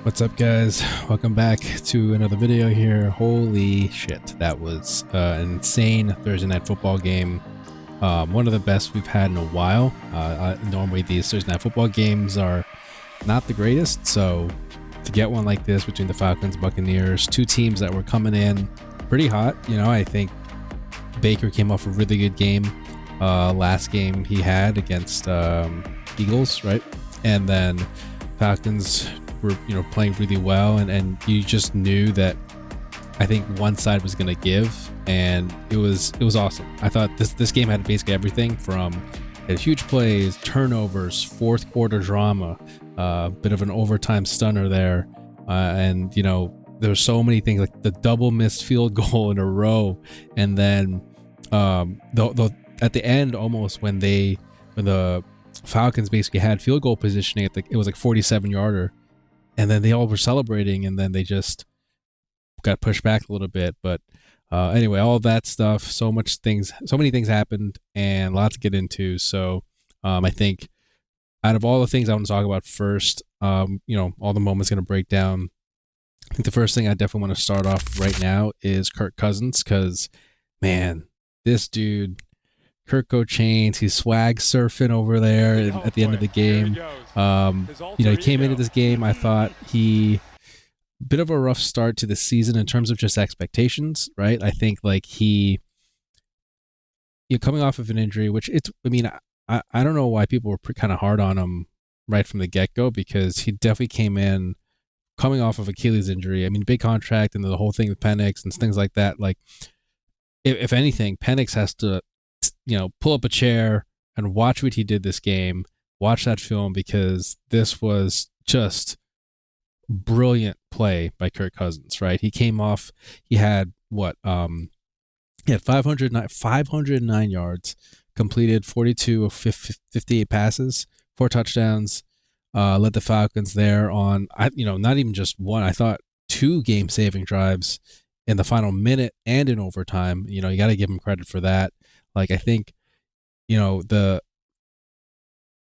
What's up, guys? Welcome back to another video here. Holy shit, that was an insane Thursday night football game. One of the best we've had in a while. Normally these Thursday night football games are not the greatest, so to get one like this between the Falcons, Buccaneers, two teams that were coming in pretty hot. I think Baker came off a really good game last game he had against Eagles, right? And then Falcons were playing really well, and you just knew that I think one side was going to give, and it was awesome. I thought this game had basically everything from huge plays, turnovers, fourth quarter drama, bit of an overtime stunner there, and there were so many things, like the double missed field goal in a row, and then at the end, almost when the Falcons basically had field goal positioning it was like 47-yarder, and then they all were celebrating, and then they just got pushed back a little bit. But anyway, all of that stuff, so many things happened, and lots to get into. So I think out of all the things I want to talk about first, all the moments going to break down. I think the first thing I definitely want to start off right now is Kirk Cousins, because man, this dude, Kirk Chains, he's swag surfing over there at the end of the game. He came into this game, I thought bit of a rough start to the season in terms of just expectations, right? I think like you're coming off of an injury, which I don't know why people were kind of hard on him right from the get-go, because he definitely came in coming off of Achilles injury. I mean, big contract, and the whole thing with Penix and things like that. Like, if anything, Penix has to pull up a chair and watch what he did this game, watch that film, because this was just brilliant play by Kirk Cousins, right? He came off, he had 509 yards, completed 42 of 58 passes, 4 touchdowns, led the Falcons there on, not even just one, I thought 2 game-saving drives in the final minute and in overtime. You got to give him credit for that. Like, I think,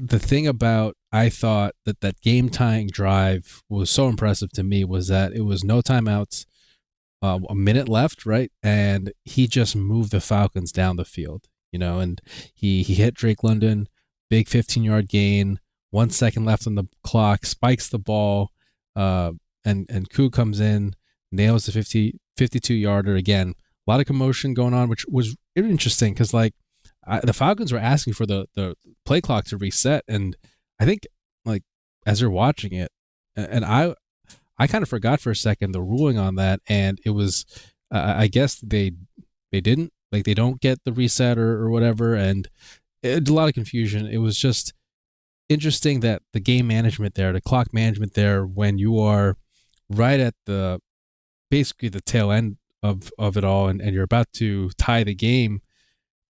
the thing about, I thought that game-tying drive was so impressive to me was that it was no timeouts, a minute left, right? And he just moved the Falcons down the field, and he hit Drake London, big 15-yard gain, 1 second left on the clock, spikes the ball, and Koo comes in, nails the 52-yarder again. A lot of commotion going on, which was interesting, because the Falcons were asking for the play clock to reset, and I think as you're watching it, and I kind of forgot for a second the ruling on that, and it was I guess they didn't, they don't get the reset or whatever, and it's a lot of confusion. It was just interesting that the game management there, the clock management there, when you are right at basically the tail end of it all, and you're about to tie the game,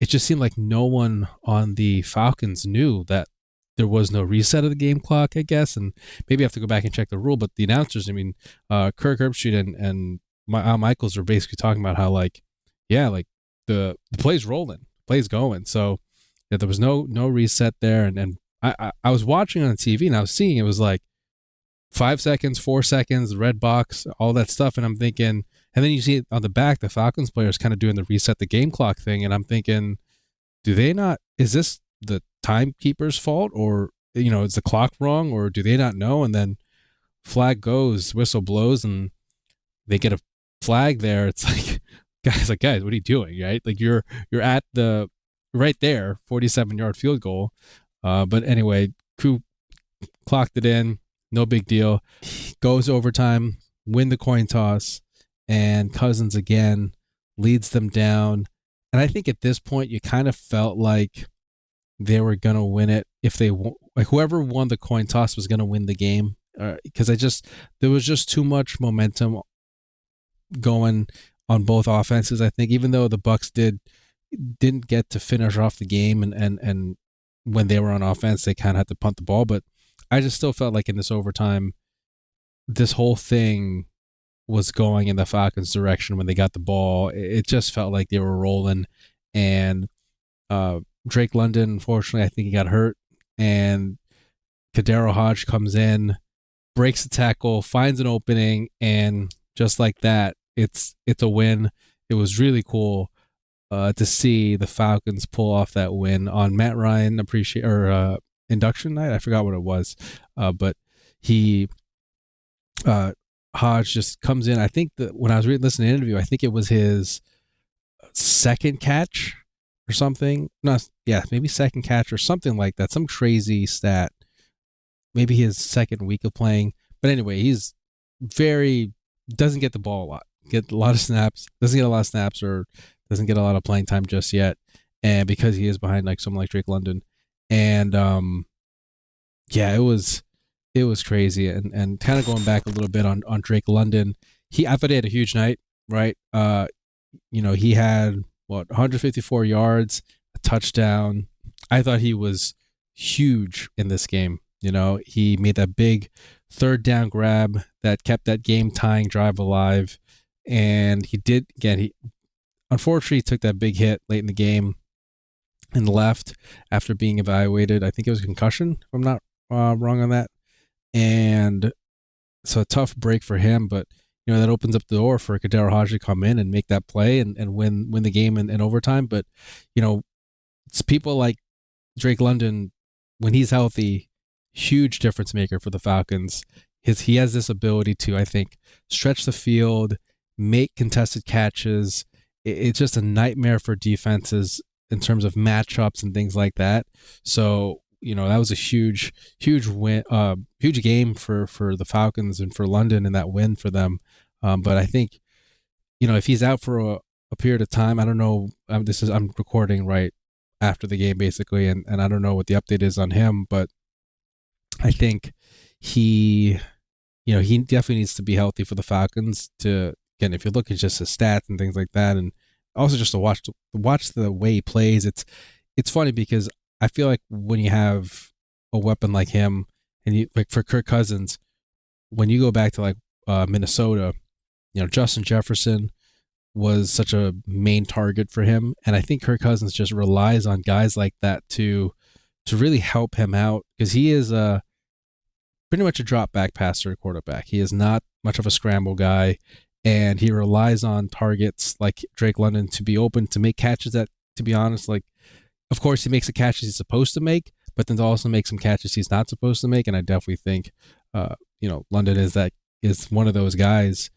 it just seemed like no one on the Falcons knew that there was no reset of the game clock, I guess, and maybe I have to go back and check the rule, but the announcers, Kirk Herbstreit and Al Michaels were basically talking about how the play's rolling, play's going, so there was no reset there, and I was watching on TV, and I was seeing it was like 5 seconds, 4 seconds, red box, all that stuff, and I'm thinking, and then you see it on the back, the Falcons players kind of doing the reset the game clock thing, and I'm thinking, is this the timekeeper's fault, or is the clock wrong, or do they not know? And then flag goes, whistle blows, and they get a flag there. It's like, guys, what are you doing, right? Like, you're at the right there 47-yard field goal, but anyway, Koo clocked it in, no big deal, goes overtime, win the coin toss, and Cousins again leads them down. And I think at this point you kind of felt like they were going to win it if whoever won the coin toss was going to win the game, because there was just too much momentum going on both offenses. I think even though the Bucs didn't get to finish off the game, and when they were on offense they kind of had to punt the ball, but I just still felt like in this overtime this whole thing was going in the Falcons' direction when they got the ball. It just felt like they were rolling, and Drake London, unfortunately, I think he got hurt, and KhaDarel Hodge comes in, breaks the tackle, finds an opening, and just like that, it's a win. It was really cool to see the Falcons pull off that win on Matt Ryan induction night. I forgot what it was, but he Hodge just comes in. I think that when I was listening to the interview, I think it was his second catch or something. No, yeah, maybe second catch or something like that. Some crazy stat. Maybe his second week of playing. But anyway, he's doesn't get the ball a lot. Get a lot of snaps. Doesn't get a lot of snaps or doesn't get a lot of playing time just yet. And because he is behind like someone like Drake London. And yeah, it was crazy. And kind of going back a little bit on Drake London, I thought he had a huge night, right? He had 154 yards, a touchdown. I thought he was huge in this game. He made that big third down grab that kept that game tying drive alive. And he unfortunately took that big hit late in the game in the left after being evaluated. I think it was a concussion, if I'm not wrong on that. And so a tough break for him, but that opens up the door for KhaDarel Hodge to come in and make that play and win the game in overtime. But it's people like Drake London, when he's healthy, huge difference maker for the Falcons. He has this ability to, I think, stretch the field, make contested catches. It's just a nightmare for defenses in terms of matchups and things like that. So that was a huge win, huge game for the Falcons and for London and that win for them. But I think, if he's out for a period of time, I don't know. I'm recording right after the game basically, and I don't know what the update is on him, but I think he definitely needs to be healthy for the Falcons to, again, if you look at just his stats and things like that, and also just to watch the way he plays, it's funny because I feel like when you have a weapon like him, and like for Kirk Cousins, when you go back to like Minnesota, Justin Jefferson was such a main target for him, and I think Kirk Cousins just relies on guys like that to really help him out because he is pretty much a drop back passer quarterback. He is not much of a scramble guy, and he relies on targets like Drake London to be open to make catches that, to be honest, like, of course, he makes the catches he's supposed to make, but then to also make some catches he's not supposed to make. And I definitely think, London is one of those guys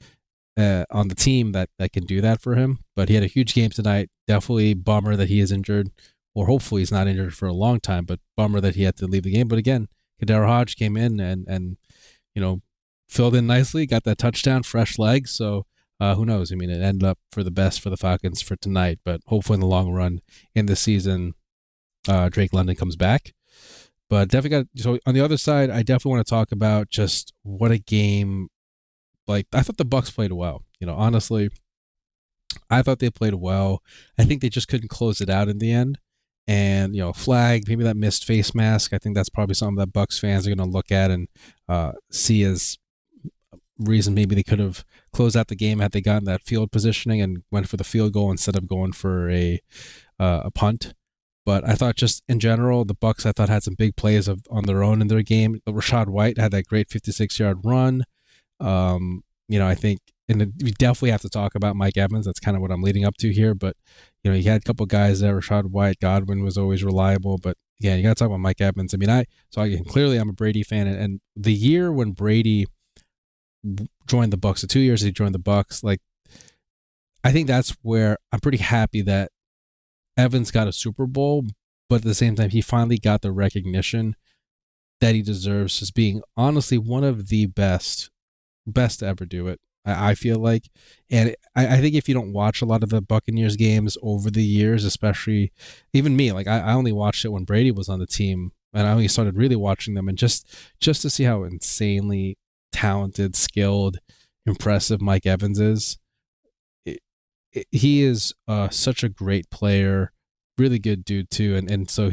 on the team that can do that for him. But he had a huge game tonight. Definitely bummer that he is injured, or hopefully he's not injured for a long time. But bummer that he had to leave the game. But again, KhaDarel Hodge came in and filled in nicely, got that touchdown, fresh legs. So who knows? I mean, it ended up for the best for the Falcons for tonight. But hopefully in the long run in the season, Drake London comes back. But definitely so on the other side, I definitely want to talk about just what a game. Like, I thought the Bucs played well. Honestly, I thought they played well. I think they just couldn't close it out in the end. And, flag, maybe that missed face mask. I think that's probably something that Bucs fans are going to look at and see as reason maybe they could have closed out the game had they gotten that field positioning and went for the field goal instead of going for a punt. But I thought just in general, the Bucs I thought had some big plays on their own in their game. Rachaad White had that great 56-yard run. I think, and we definitely have to talk about Mike Evans. That's kind of what I'm leading up to here. But you had a couple guys there. Rachaad White, Godwin was always reliable. But again, you got to talk about Mike Evans. I mean, clearly I'm a Brady fan, and the year when Brady joined the Bucs, the 2 years he joined the Bucs, like, I think that's where I'm pretty happy that Evans got a Super Bowl, but at the same time, he finally got the recognition that he deserves as being honestly one of the best to ever do it. I feel like, and I think if you don't watch a lot of the Buccaneers games over the years, especially even me, like I only watched it when Brady was on the team, and I only started really watching them, and just to see how insanely talented, skilled, impressive Mike Evans is. He is such a great player, really good dude too, and so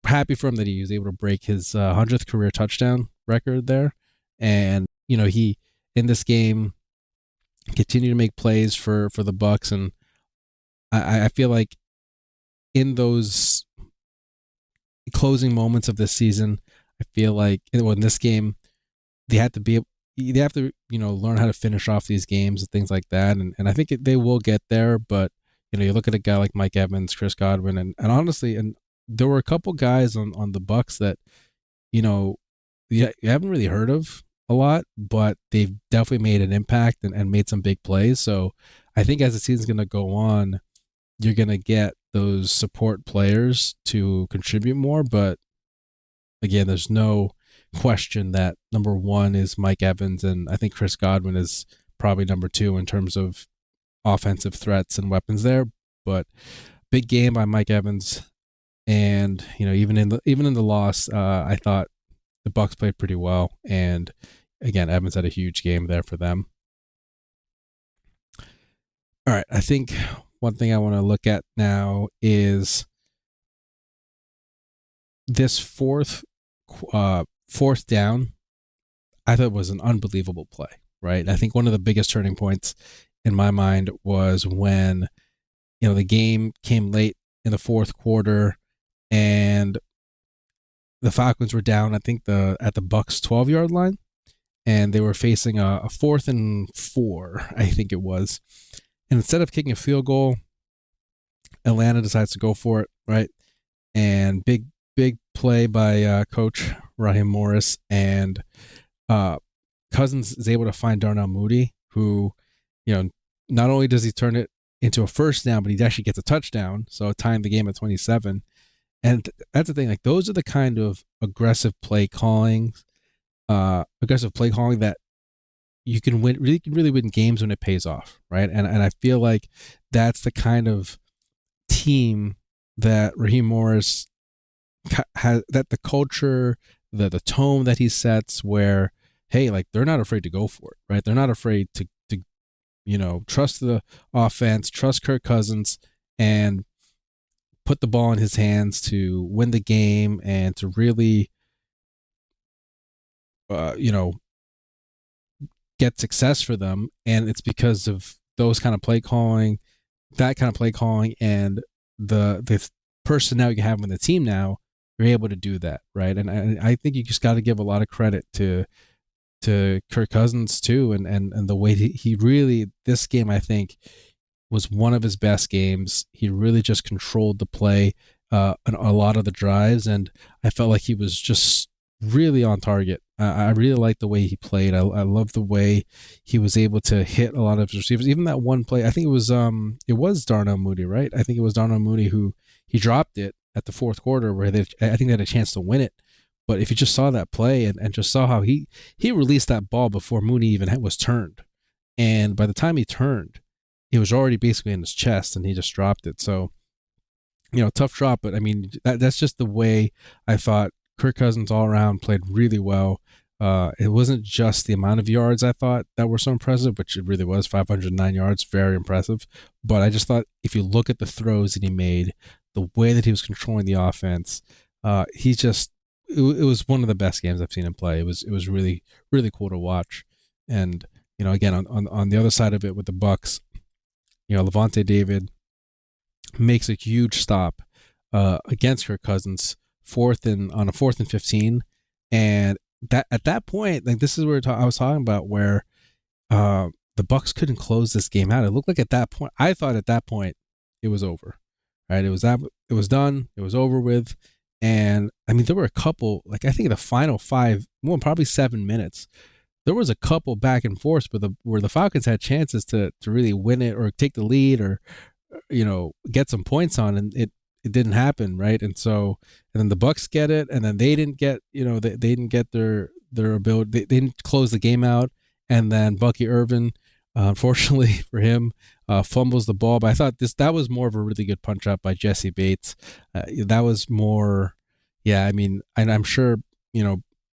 happy for him that he was able to break his 100th career touchdown record there, and he in this game continued to make plays for the Bucs, and I feel like in those closing moments of this season, I feel like in this game, they have to be they have to learn how to finish off these games and things like that, and I think they will get there. But you look at a guy like Mike Evans, Chris Godwin, and honestly, and there were a couple guys on the Bucs that you know you haven't really heard of a lot, but they've definitely made an impact and made some big plays. So I think as the season's going to go on, you're going to get those support players to contribute more. But again, there's no question that number one is Mike Evans, and I think Chris Godwin is probably number two in terms of offensive threats and weapons there. But big game by Mike Evans, and even in the loss, I thought the Bucs played pretty well, and again, Evans had a huge game there for them. All right, I think one thing I want to look at now is this fourth down. I thought was an unbelievable play, right? I think one of the biggest turning points in my mind was when the game came late in the fourth quarter and the Falcons were down, I think at the Bucs 12-yard line, and they were facing a 4th and 4, I think it was. And instead of kicking a field goal, Atlanta decides to go for it, right? And big play by Coach Raheem Morris, and Cousins is able to find Darnell Mooney, who, not only does he turn it into a first down, but he actually gets a touchdown, so tying the game at 27. And that's the thing, like those are the kind of aggressive play calling that you can win, really win games when it pays off, right? And I feel like that's the kind of team that Raheem Morris has, that the culture, the tone that he sets, where hey, like they're not afraid to go for it, right? They're not afraid to trust the offense, trust Kirk Cousins, and put the ball in his hands to win the game and to really get success for them. And it's because of those kind of play calling, and the personnel you have in the team now, you're able to do that, right? And I think you just got to give a lot of credit to Kirk Cousins too, and the way he really, this game I think was one of his best games. He really just controlled the play on a lot of the drives, and I felt like he was just really on target. I really liked the way he played. I love the way he was able to hit a lot of his receivers. Even that one play, I think it was Darnell Mooney, right? I think it was Darnell Mooney who he dropped it at the fourth quarter where I think they had a chance to win it. But if you just saw that play and just saw how he released that ball before Mooney even was turned, and by the time he turned, it was already basically in his chest, and he just dropped it. So, tough drop, but I mean that's just the way I thought Kirk Cousins all around played really well. It wasn't just the amount of yards I thought that were so impressive, which it really was, 509 yards, very impressive. But I just thought if you look at the throws that he made, the way that he was controlling the offense, it was one of the best games I've seen him play. It was really, really cool to watch. And, again, on the other side of it with the Bucs, Levante David makes a huge stop against Kirk Cousins on a 4th and 15. And that at that point, like this is where I was talking about, where the Bucs couldn't close this game out. It looked like I thought at that point it was over, right? It was done. It was over with. And I mean, there were a couple, like I think in the final 7 minutes, there was a couple back and forth where the Falcons had chances to really win it or take the lead or get some points on, and it didn't happen, right? And then the Bucs get it, and then they didn't get they didn't get their ability. They didn't close the game out, and then Bucky Irvin, unfortunately for him, fumbles the ball. But I thought that was more of a really good punch up by Jesse Bates. That was more, yeah. I mean, and I'm sure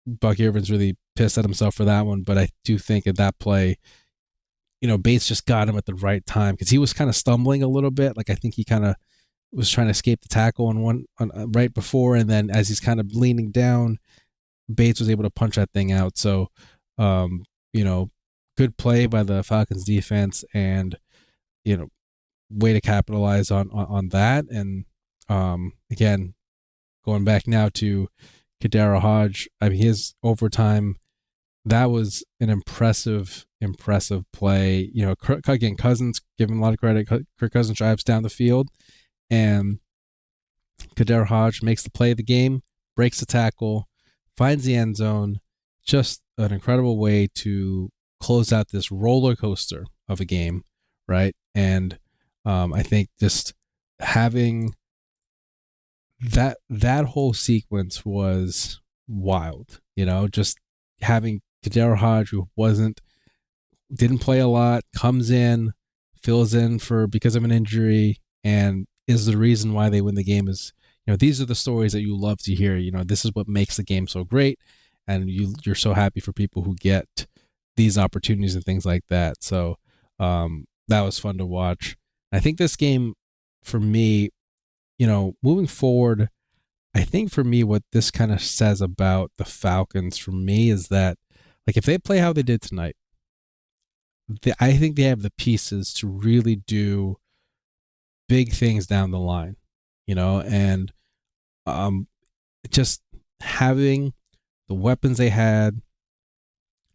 Bucky Irvin's really pissed at himself for that one, but I do think at that play, Bates just got him at the right time because he was kind of stumbling a little bit. Like I think he kind of was trying to escape the tackle on right before, and then as he's kind of leaning down, Bates was able to punch that thing out. So, good play by the Falcons defense, and way to capitalize on that. And again, going back now to KhaDarel Hodge, I mean his overtime that was an impressive play. You know, again, Cousins, give him a lot of credit. Kirk Cousins drives down the field, and KhaDarel Hodge makes the play of the game, breaks the tackle, finds the end zone. Just an incredible way to close out this roller coaster of a game, right? And I think just having that whole sequence was wild. You know, just having KhaDarel Hodge, who didn't play a lot, comes in, fills in for because of an injury, and is the reason why they win the game. Is, you know, these are the stories that you love to hear. You know, this is what makes the game so great, and you're so happy for people who get these opportunities and things like that. So that was fun to watch. I think this game, for me, you know, moving forward, I think for me, what this kind of says about the Falcons for me is that, like, if they play how they did tonight, I think they have the pieces to really do big things down the line, you know, and just having the weapons they had,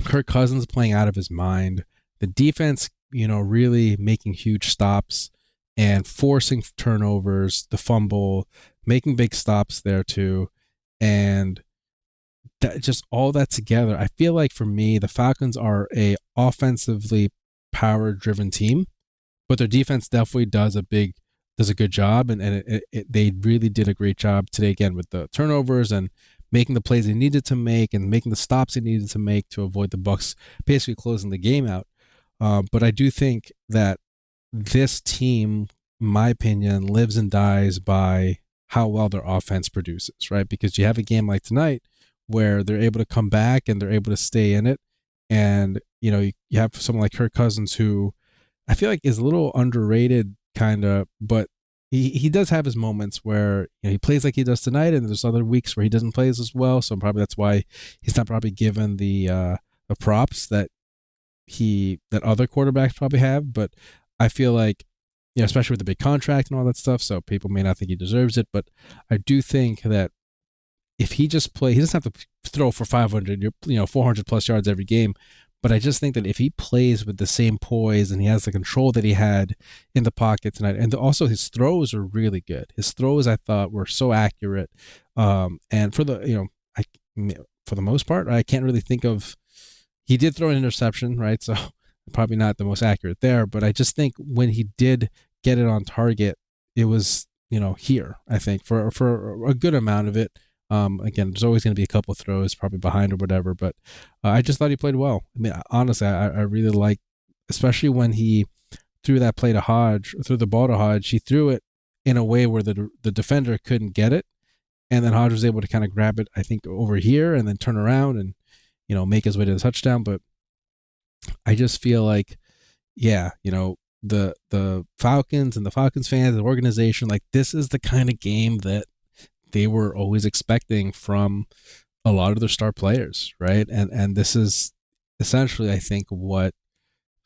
Kirk Cousins playing out of his mind, the defense, you know, really making huge stops and forcing turnovers, the fumble, making big stops there too, and just all that together. I feel like for me, the Falcons are a offensively power-driven team, but their defense definitely does a good job, and they really did a great job today again with the turnovers and making the plays they needed to make and making the stops they needed to make to avoid the Bucs basically closing the game out. But I do think that this team, in my opinion, lives and dies by how well their offense produces, right? Because you have a game like tonight where they're able to come back and they're able to stay in it. And, you know, you have someone like Kirk Cousins, who I feel like is a little underrated kind of, but he does have his moments where, you know, he plays like he does tonight, and there's other weeks where he doesn't play as well. So probably that's why he's not probably given the props that other quarterbacks probably have. But I feel like, you know, especially with the big contract and all that stuff, so people may not think he deserves it, but I do think that if he just he doesn't have to throw for 500, 400 plus yards every game. But I just think that if he plays with the same poise and he has the control that he had in the pocket tonight, and also his throws are really good. His throws, I thought, were so accurate. And for the most part, I can't really think of. He did throw an interception, right? So probably not the most accurate there. But I just think when he did get it on target, it was, you know, here. I think for a good amount of it. Again, there's always going to be a couple throws probably behind or whatever, but I just thought he played well. I mean, honestly, I really like, especially when he threw that play to Hodge, threw the ball to Hodge, he threw it in a way where the defender couldn't get it, and then Hodge was able to kind of grab it, I think, over here and then turn around and, you know, make his way to the touchdown. But I just feel like, yeah, you know, the Falcons and the Falcons fans, the organization, like, this is the kind of game that they were always expecting from a lot of their star players, right? And this is essentially, I think, what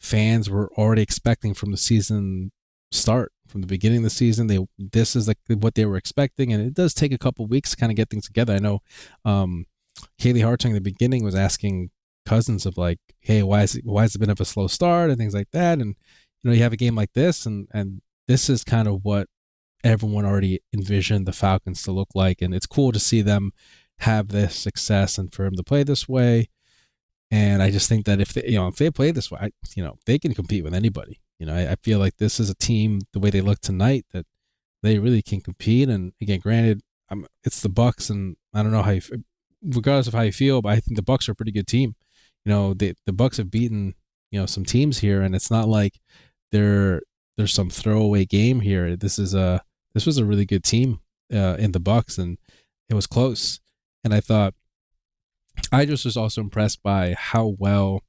fans were already expecting from the season start, from the beginning of the season. This is like what they were expecting, and it does take a couple of weeks to kind of get things together. I know Kaylee Hartung in the beginning was asking Cousins of, like, hey, why is it been of a slow start and things like that, and, you know, you have a game like this, and this is kind of what everyone already envisioned the Falcons to look like, and it's cool to see them have this success and for him to play this way. And I just think that if they play this way, they can compete with anybody. You know, I feel like this is a team, the way they look tonight, that they really can compete. And again, granted, it's the Bucs, and I don't know how regardless of how you feel, but I think the Bucs are a pretty good team. You know, the Bucs have beaten, you know, some teams here, and it's not like there's some throwaway game here. This was a really good team in the Bucs, and it was close. And I just was also impressed by how well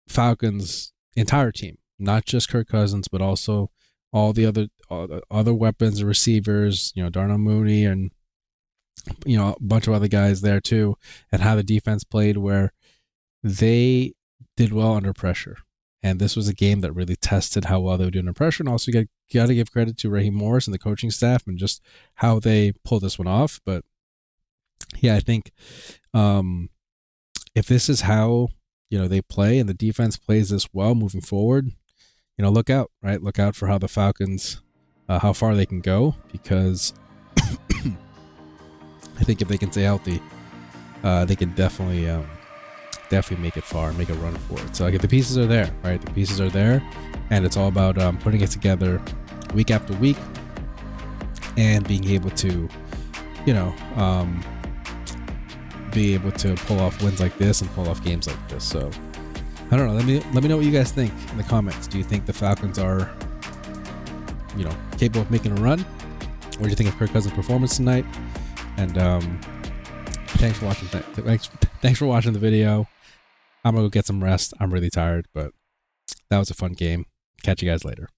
Falcons' entire team, not just Kirk Cousins, but also all the other weapons, the receivers, you know, Darnell Mooney, and, you know, a bunch of other guys there too, and how the defense played, where they did well under pressure. And this was a game that really tested how well they would do under pressure. And also, you got to give credit to Raheem Morris and the coaching staff and just how they pulled this one off. But yeah, I think if this is how, they play and the defense plays this well moving forward, look out, right? Look out for how the Falcons, how far they can go, because I think if they can stay healthy, they can definitely make it far, make a run for it. So the pieces are there, right? The pieces are there, and it's all about putting it together week after week and being able to, be able to pull off wins like this and pull off games like this. So I don't know. Let me know what you guys think in the comments. Do you think the Falcons are, capable of making a run? What do you think of Kirk Cousins' performance tonight? And thanks for watching. Thanks for watching the video. I'm gonna go get some rest. I'm really tired, but that was a fun game. Catch you guys later.